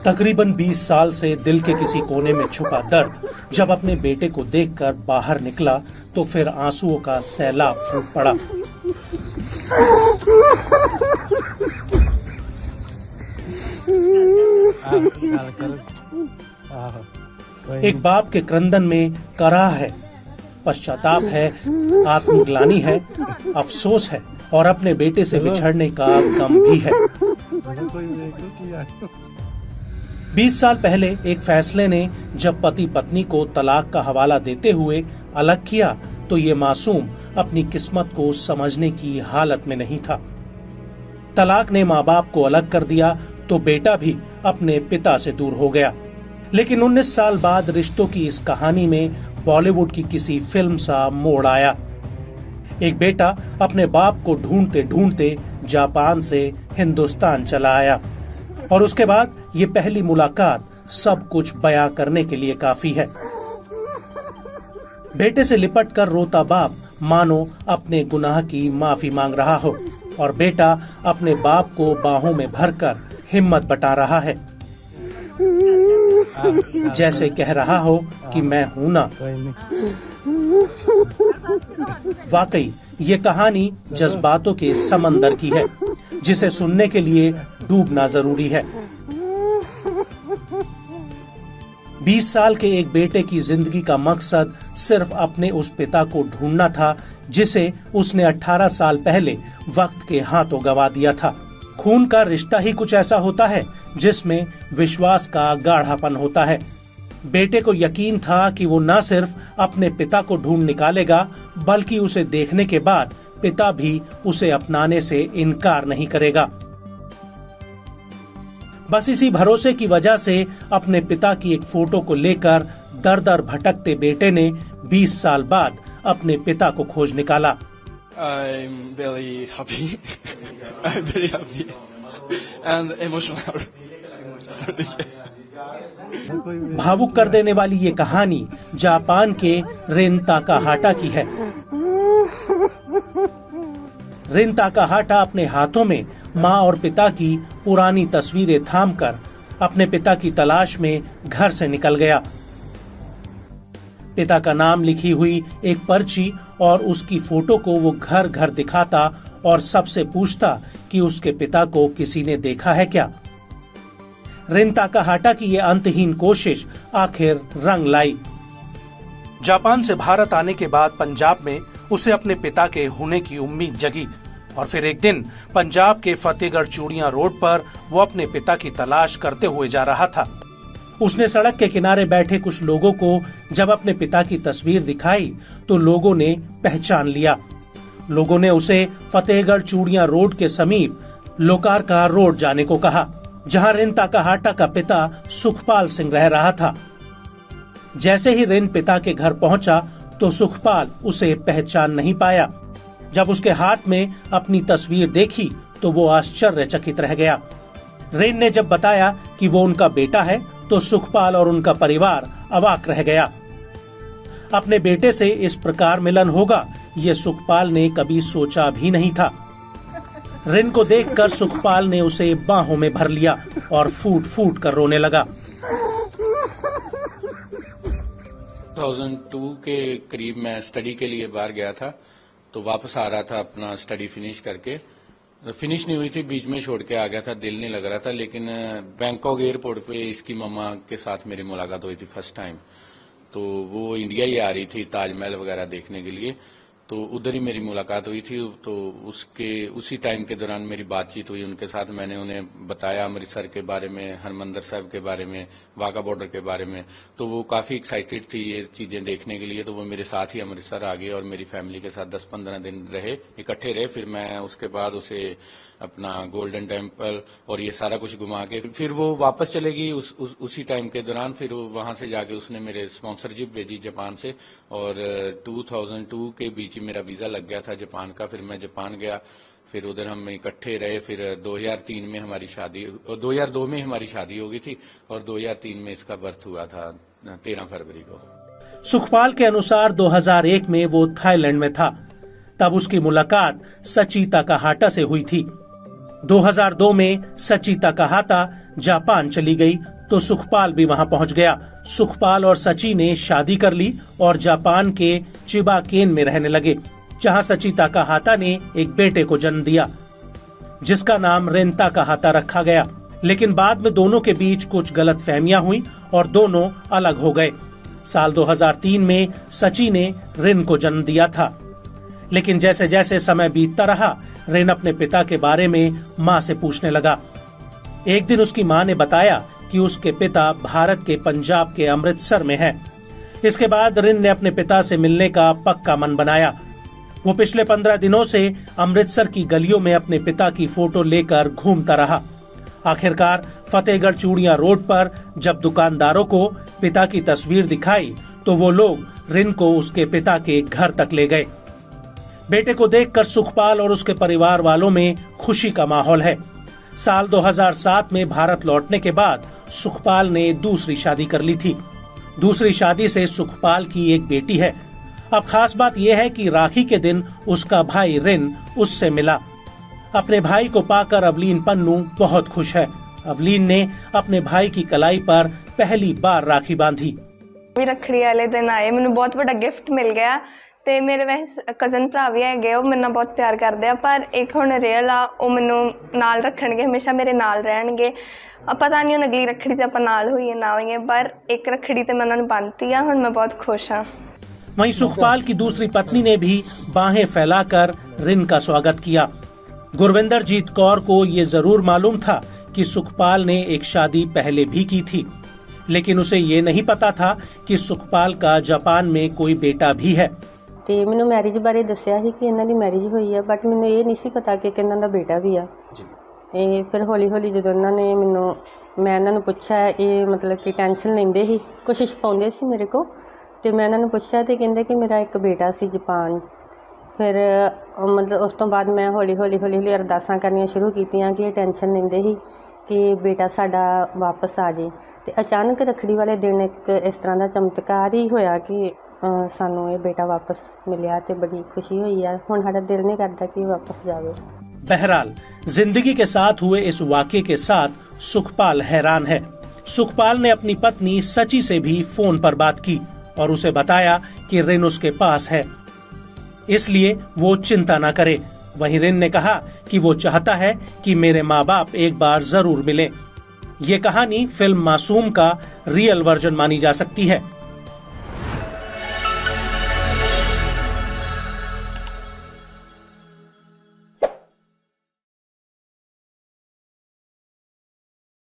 तकरीबन 20 साल से दिल के किसी कोने में छुपा दर्द जब अपने बेटे को देखकर बाहर निकला तो फिर आंसुओं का सैलाब फूट पड़ा। एक बाप के क्रंदन में कराह है, पश्चाताप है, आत्मग्लानि है, अफसोस है और अपने बेटे से बिछड़ने का गम भी है। 20 साल पहले एक फैसले ने जब पति पत्नी को तलाक का हवाला देते हुए अलग किया तो ये मासूम अपनी किस्मत को समझने की हालत में नहीं था। तलाक ने माँ बाप को अलग कर दिया तो बेटा भी अपने पिता से दूर हो गया। लेकिन 19 साल बाद रिश्तों की इस कहानी में बॉलीवुड की किसी फिल्म सा मोड़ आया। एक बेटा अपने बाप को ढूंढते ढूंढते जापान से हिंदुस्तान चला आया और उसके बाद ये पहली मुलाकात सब कुछ बयां करने के लिए काफी है। बेटे से लिपट कर रोता बाप मानो अपने गुनाह की माफी मांग रहा हो और बेटा अपने बाप को बाहों में भरकर हिम्मत बटा रहा है, जैसे कह रहा हो कि मैं हूं ना। वाकई ये कहानी जज्बातों के समंदर की है जिसे सुनने के लिए डूबना जरूरी है। 20 साल के एक बेटे की जिंदगी का मकसद सिर्फ अपने उस पिता को ढूंढना था जिसे उसने 18 साल पहले वक्त के हाथों गंवा दिया था। खून का रिश्ता ही कुछ ऐसा होता है जिसमें विश्वास का गाढ़ापन होता है। बेटे को यकीन था कि वो न सिर्फ अपने पिता को ढूंढ निकालेगा बल्कि उसे देखने के बाद पिता भी उसे अपनाने से इनकार नहीं करेगा। बस इसी भरोसे की वजह से अपने पिता की एक फोटो को लेकर दर दर भटकते बेटे ने 20 साल बाद अपने पिता को खोज निकाला। I'm very happy. I'm very happy and emotional. Sorry. भावुक कर देने वाली ये कहानी जापान के रिन ताकाहाटा की है। रिन ताकाहाटा अपने हाथों में माँ और पिता की पुरानी तस्वीरें थामकर अपने पिता की तलाश में घर से निकल गया। पिता का नाम लिखी हुई एक पर्ची और उसकी फोटो को वो घर घर दिखाता और सबसे पूछता कि उसके पिता को किसी ने देखा है क्या। रिन ताकाहाटा की ये अंतहीन कोशिश आखिर रंग लाई। जापान से भारत आने के बाद पंजाब में उसे अपने पिता के होने की उम्मीद जगी और फिर एक दिन पंजाब के फतेहगढ़ चूड़ियां रोड पर वो अपने पिता की तलाश करते हुए जा रहा था। उसने सड़क के किनारे बैठे कुछ लोगों को जब अपने पिता की तस्वीर दिखाई तो लोगों ने पहचान लिया। लोगों ने उसे फतेहगढ़ चूड़ियां रोड के समीप लोकारका रोड जाने को कहा, जहां रिन ताकाहाटा का पिता सुखपाल सिंह रह रहा था। जैसे ही रिन पिता के घर पहुंचा तो सुखपाल उसे पहचान नहीं पाया। जब उसके हाथ में अपनी तस्वीर देखी तो वो आश्चर्यचकित रह गया। रिन ने जब बताया कि वो उनका बेटा है तो सुखपाल और उनका परिवार अवाक रह गया। अपने बेटे से इस प्रकार मिलन होगा ये सुखपाल ने कभी सोचा भी नहीं था। रिन को देखकर सुखपाल ने उसे बाहों में भर लिया और फूट फूट कर रोने लगा। 2002 के करीब मैं स्टडी के लिए बाहर गया था, तो वापस आ रहा था अपना स्टडी फिनिश करके। फिनिश नहीं हुई थी, बीच में छोड़ के आ गया था, दिल नहीं लग रहा था। लेकिन बैंकॉक एयरपोर्ट पे इसकी मम्मा के साथ मेरी मुलाकात हुई थी फर्स्ट टाइम। तो वो इंडिया ही आ रही थी ताजमहल वगैरह देखने के लिए, तो उधर ही मेरी मुलाकात हुई थी। तो उसी टाइम के दौरान मेरी बातचीत हुई उनके साथ। मैंने उन्हें बताया अमृतसर के बारे में, हरमंदिर साहब के बारे में, वाघा बॉर्डर के बारे में। तो वो काफ़ी एक्साइटेड थी ये चीज़ें देखने के लिए। तो वो मेरे साथ ही अमृतसर आ गए और मेरी फैमिली के साथ 10-15 दिन रहे, इकट्ठे रहे। फिर मैं उसके बाद उसे अपना गोल्डन टेम्पल और ये सारा कुछ घुमा के फिर वो वापस चलेगी। उसी टाइम के दौरान फिर वहां से जाके उसने मेरे स्पॉन्सरशिप भेजी जापान से, और 2002 के बीच मेरा वीजा लग गया था जापान का। फिर मैं जापान गया, फिर उधर हम इकट्ठे रहे। फिर 2003 में हमारी शादी, 2002 में हमारी शादी हो गई थी और 2003 में इसका बर्थ हुआ था 13 फरवरी को। सुखपाल के अनुसार 2001 में वो थाईलैंड में था। तब उसकी मुलाकात सची ताकाहाटा से हुई थी। 2002 में सची ताकाहाता जापान चली गई तो सुखपाल भी वहां पहुंच गया। सुखपाल और सची ने शादी कर ली और जापान के चिबाकेन में रहने लगे, जहां सची ताकाहाता ने एक बेटे को जन्म दिया जिसका नाम रिन ताकाहाता रखा गया। लेकिन बाद में दोनों के बीच कुछ गलतफहमियां हुई और दोनों अलग हो गए। साल 2003 में सची ने रिन को जन्म दिया था, लेकिन जैसे जैसे समय बीतता रहा रिन अपने पिता के बारे में माँ से पूछने लगा। एक दिन उसकी माँ ने बताया कि उसके पिता भारत के पंजाब के अमृतसर में हैं। इसके बाद रिन ने अपने पिता से मिलने का पक्का मन बनाया। वो पिछले 15 दिनों से अमृतसर की गलियों में अपने पिता की फोटो लेकर घूमता रहा। आखिरकार फतेहगढ़ चूड़ियां रोड पर जब दुकानदारों को पिता की तस्वीर दिखाई तो वो लोग रिन को उसके पिता के घर तक ले गए। बेटे को देखकर सुखपाल और उसके परिवार वालों में खुशी का माहौल है। साल 2007 में भारत लौटने के बाद सुखपाल ने दूसरी शादी कर ली थी। दूसरी शादी से सुखपाल की एक बेटी है। अब खास बात यह है कि राखी के दिन उसका भाई रिन उससे मिला। अपने भाई को पाकर अवलीन पन्नू बहुत खुश है। अवलीन ने अपने भाई की कलाई पर पहली बार राखी बांधी। रखड़ी वाले दिन आए, मैंने बहुत बड़ा गिफ्ट मिल गया ते मेरे वैसे कजन भरा भी है, वो मेरे बहुत प्यार करते हैं, पर एक हुण रियल आ वो मैनू नाल रखणगे, हमेशा मेरे नाल रहणगे। पता नहीं अगली रखड़ी ते आपां नाल होईए ना होईए, पर एक रखड़ी ते मैं उन्हां नूं बन्नती आ। हुण मैं बहुत खुश हाँ। वहीं सुखपाल की दूसरी पत्नी ने भी बाहें फैलाकर रिन का स्वागत किया। गुरविंदरजीत कौर को ये जरूर मालूम था कि सुखपाल ने एक शादी पहले भी की थी, लेकिन उसे ये नहीं पता था कि सुखपाल का जापान में कोई बेटा भी है। ਤੇ ਮੈਨੂੰ ਮੈਰਿਜ ਬਾਰੇ ਦੱਸਿਆ ਸੀ ਕਿ ਇਹਨਾਂ ਦੀ ਮੈਰਿਜ ਹੋਈ ਹੈ, ਬਟ ਮੈਨੂੰ ਇਹ ਨਹੀਂ ਸੀ ਪਤਾ ਕਿ ਇਹਨਾਂ ਦਾ ਬੇਟਾ ਵੀ ਆ ਜੀ। ਇਹ ਫਿਰ ਹੌਲੀ ਹੌਲੀ ਜਦੋਂ ਇਹਨਾਂ ਨੇ ਮੈਂ ਇਹਨਾਂ ਨੂੰ ਪੁੱਛਿਆ, ਇਹ ਮਤਲਬ ਕਿ ਟੈਨਸ਼ਨ ਲੈਂਦੇ ਸੀ, ਕੁਛ ਛਪਾਉਂਦੇ ਸੀ ਮੇਰੇ ਕੋਲ, ਤੇ ਮੈਂ ਇਹਨਾਂ ਨੂੰ ਪੁੱਛਿਆ ਤੇ ਕਹਿੰਦੇ ਕਿ ਮੇਰਾ ਇੱਕ ਬੇਟਾ ਸੀ ਜਾਪਾਨ। ਫਿਰ ਮਤਲਬ ਉਸ ਤੋਂ ਬਾਅਦ ਮੈਂ ਹੌਲੀ ਹੌਲੀ ਅਰਦਾਸਾਂ ਕਰਨੀਆਂ ਸ਼ੁਰੂ ਕੀਤੀਆਂ ਕਿ ਇਹ ਟੈਨਸ਼ਨ ਲੈਂਦੇ ਸੀ ਕਿ ਬੇਟਾ ਸਾਡਾ ਵਾਪਸ ਆ ਜੇ। ਤੇ ਅਚਾਨਕ ਰੱਖੜੀ ਵਾਲੇ ਦਿਨ ਇੱਕ ਇਸ ਤਰ੍ਹਾਂ ਦਾ ਚਮਤਕਾਰ ਹੀ ਹੋਇਆ ਕਿ ਸਾਨੂੰ ਇਹ बेटा वापस मिलिया ते बड़ी खुशी हुई है। हुण साडा दिल नहीं करता कि वापस जावे। बहरहाल जिंदगी के साथ हुए इस वाक़े के साथ सुखपाल हैरान है। सुखपाल ने अपनी पत्नी सची से भी फोन पर बात की और उसे बताया कि रिन उसके पास है, इसलिए वो चिंता न करे। वहीं रिन ने कहा कि वो चाहता है कि मेरे माँ बाप एक बार जरूर मिलें। ये कहानी फिल्म मासूम का रियल वर्जन मानी जा सकती है।